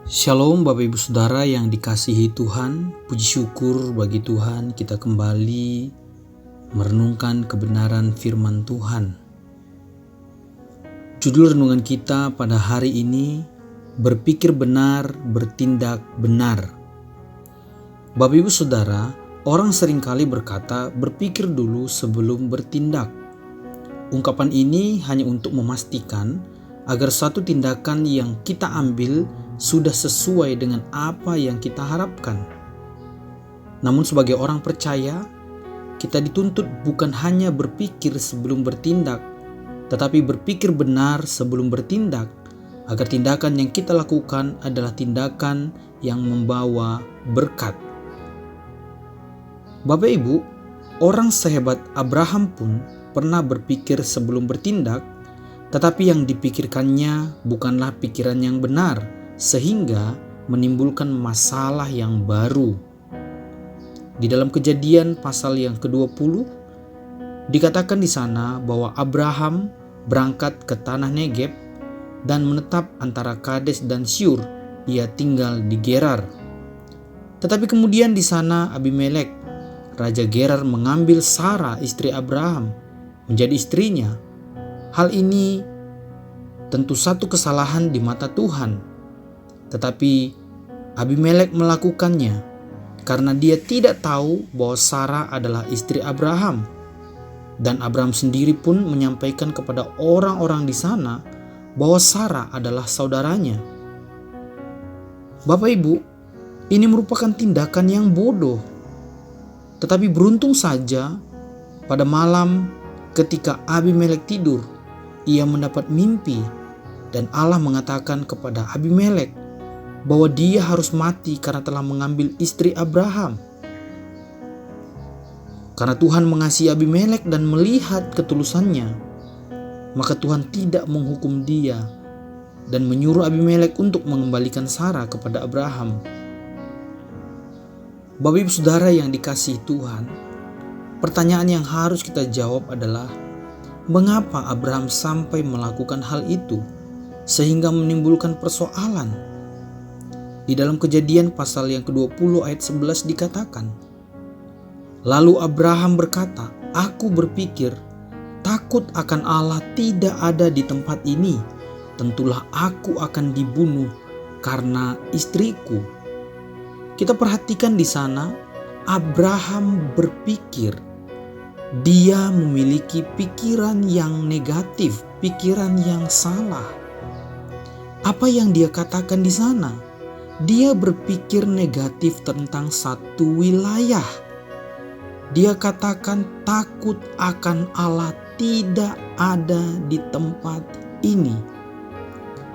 Shalom Bapak Ibu Saudara yang dikasihi Tuhan, puji syukur bagi Tuhan kita kembali merenungkan kebenaran firman Tuhan. Judul renungan kita pada hari ini, berpikir benar, bertindak benar. Bapak Ibu Saudara, orang seringkali berkata berpikir dulu sebelum bertindak. Ungkapan ini hanya untuk memastikan agar satu tindakan yang kita ambil sudah sesuai dengan apa yang kita harapkan. Namun sebagai orang percaya, kita dituntut bukan hanya berpikir sebelum bertindak, tetapi berpikir benar sebelum bertindak, agar tindakan yang kita lakukan adalah tindakan yang membawa berkat. Bapak Ibu, orang sehebat Abraham pun pernah berpikir sebelum bertindak, tetapi yang dipikirkannya bukanlah pikiran yang benar, sehingga menimbulkan masalah yang baru. Di dalam Kejadian pasal yang ke-20 dikatakan di sana bahwa Abraham berangkat ke tanah Negeb dan menetap antara Kades dan Syur. Ia tinggal di Gerar. Tetapi kemudian di sana Abimelek, raja Gerar, mengambil Sarah istri Abraham menjadi istrinya. Hal ini tentu satu kesalahan di mata Tuhan. Tetapi Abimelek melakukannya karena dia tidak tahu bahwa Sarah adalah istri Abraham. Dan Abraham sendiri pun menyampaikan kepada orang-orang di sana bahwa Sarah adalah saudaranya. Bapak Ibu, ini merupakan tindakan yang bodoh. Tetapi beruntung saja pada malam ketika Abimelek tidur, ia mendapat mimpi dan Allah mengatakan kepada Abimelek bahwa dia harus mati karena telah mengambil istri Abraham. Karena Tuhan mengasihi Abimelek dan melihat ketulusannya, maka Tuhan tidak menghukum dia dan menyuruh Abimelek untuk mengembalikan Sarah kepada Abraham. Bapak Ibu Saudara yang dikasihi Tuhan, pertanyaan yang harus kita jawab adalah, mengapa Abraham sampai melakukan hal itu sehingga menimbulkan persoalan? Di dalam Kejadian pasal yang ke-20 ayat 11 dikatakan, lalu Abraham berkata, aku berpikir, takut akan Allah tidak ada di tempat ini, tentulah aku akan dibunuh karena istriku. Kita perhatikan di sana, Abraham berpikir, dia memiliki pikiran yang negatif, pikiran yang salah. Apa yang dia katakan di sana? Dia berpikir negatif tentang satu wilayah. Dia katakan takut akan Allah tidak ada di tempat ini.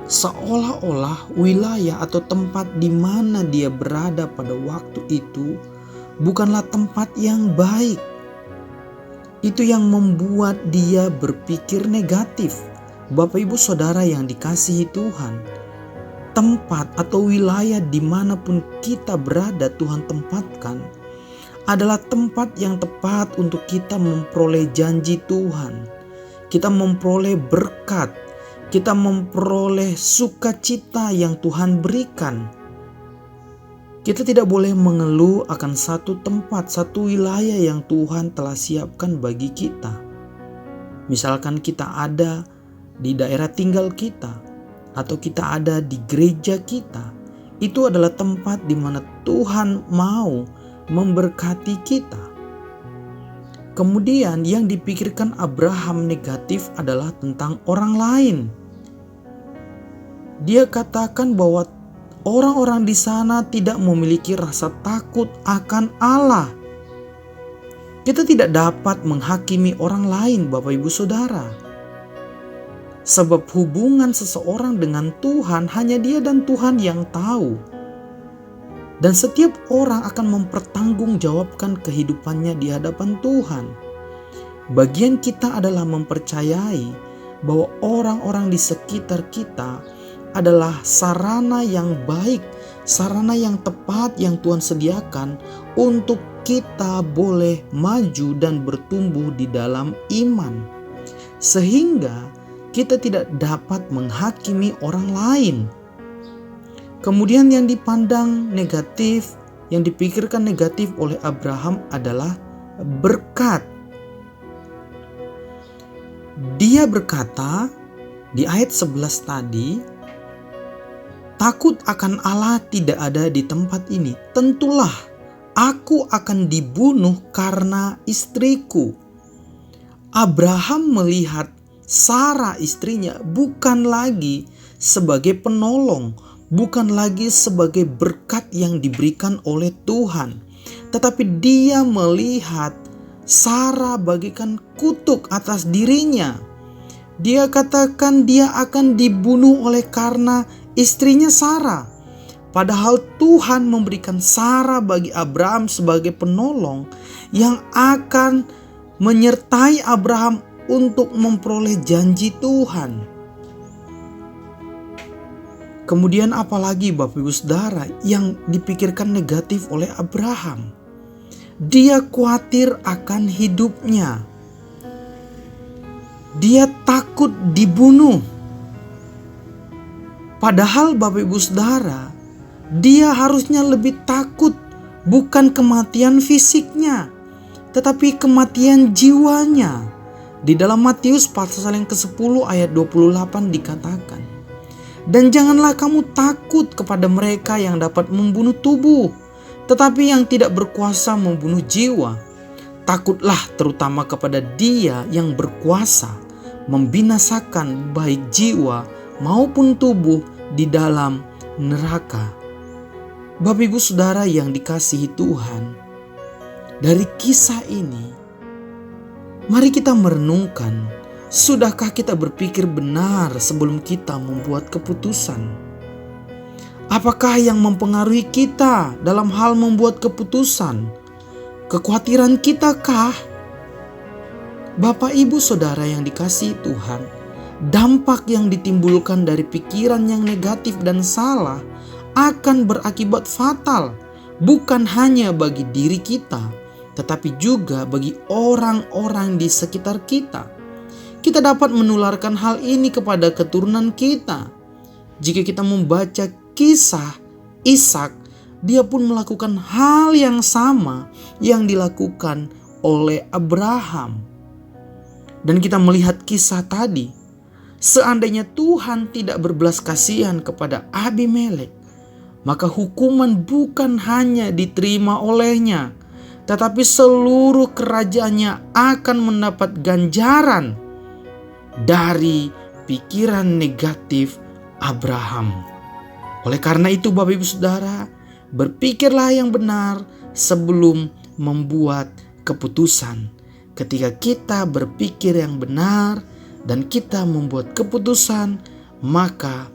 Seolah-olah wilayah atau tempat di mana dia berada pada waktu itu bukanlah tempat yang baik. Itu yang membuat dia berpikir negatif. Bapak Ibu Saudara yang dikasihi Tuhan, tempat atau wilayah dimanapun kita berada Tuhan tempatkan adalah tempat yang tepat untuk kita memperoleh janji Tuhan. Kita memperoleh berkat, kita memperoleh sukacita yang Tuhan berikan. Kita tidak boleh mengeluh akan satu tempat, satu wilayah yang Tuhan telah siapkan bagi kita. Misalkan kita ada di daerah tinggal kita, atau kita ada di gereja kita, itu adalah tempat di mana Tuhan mau memberkati kita. Kemudian yang dipikirkan Abraham negatif adalah tentang orang lain. Dia katakan bahwa orang-orang di sana tidak memiliki rasa takut akan Allah. Kita tidak dapat menghakimi orang lain, Bapak Ibu Saudara. Sebab hubungan seseorang dengan Tuhan hanya dia dan Tuhan yang tahu. Dan setiap orang akan mempertanggungjawabkan kehidupannya di hadapan Tuhan. Bagian kita adalah mempercayai bahwa orang-orang di sekitar kita adalah sarana yang baik, sarana yang tepat yang Tuhan sediakan untuk kita boleh maju dan bertumbuh di dalam iman. Sehingga kita tidak dapat menghakimi orang lain. Kemudian yang dipandang negatif, yang dipikirkan negatif oleh Abraham adalah berkat. Dia berkata di ayat 11 tadi, takut akan Allah tidak ada di tempat ini. Tentulah aku akan dibunuh karena istriku. Abraham melihat Sarah istrinya bukan lagi sebagai penolong, bukan lagi sebagai berkat yang diberikan oleh Tuhan, tetapi dia melihat Sarah bagaikan kutuk atas dirinya. Dia katakan dia akan dibunuh oleh karena istrinya Sarah. Padahal Tuhan memberikan Sarah bagi Abraham sebagai penolong yang akan menyertai Abraham untuk memperoleh janji Tuhan. Kemudian apalagi Bapak Ibu Saudara yang dipikirkan negatif oleh Abraham? Dia khawatir akan hidupnya. Dia takut dibunuh. Padahal Bapak Ibu Saudara, dia harusnya lebih takut bukan kematian fisiknya, tetapi kematian jiwanya. Di dalam Matius pasal yang ke-10 ayat 28 dikatakan, dan janganlah kamu takut kepada mereka yang dapat membunuh tubuh, tetapi yang tidak berkuasa membunuh jiwa. Takutlah terutama kepada Dia yang berkuasa membinasakan baik jiwa maupun tubuh di dalam neraka. Bapak Ibu Saudara yang dikasihi Tuhan, dari kisah ini mari kita merenungkan, sudahkah kita berpikir benar sebelum kita membuat keputusan? Apakah yang mempengaruhi kita dalam hal membuat keputusan? Kekhawatiran kita kah? Bapak Ibu Saudara yang dikasihi Tuhan, dampak yang ditimbulkan dari pikiran yang negatif dan salah akan berakibat fatal, bukan hanya bagi diri kita, tetapi juga bagi orang-orang di sekitar kita. Kita dapat menularkan hal ini kepada keturunan kita. Jika kita membaca kisah Ishak, dia pun melakukan hal yang sama yang dilakukan oleh Abraham. Dan kita melihat kisah tadi, seandainya Tuhan tidak berbelas kasihan kepada Abimelek, maka hukuman bukan hanya diterima olehnya, tetapi seluruh kerajaannya akan mendapat ganjaran dari pikiran negatif Abraham. Oleh karena itu Bapak Ibu Saudara, berpikirlah yang benar sebelum membuat keputusan. Ketika kita berpikir yang benar dan kita membuat keputusan, maka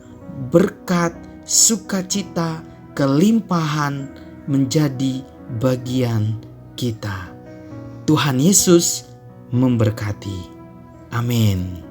berkat, sukacita, kelimpahan menjadi bagian kita. Tuhan Yesus memberkati. Amin.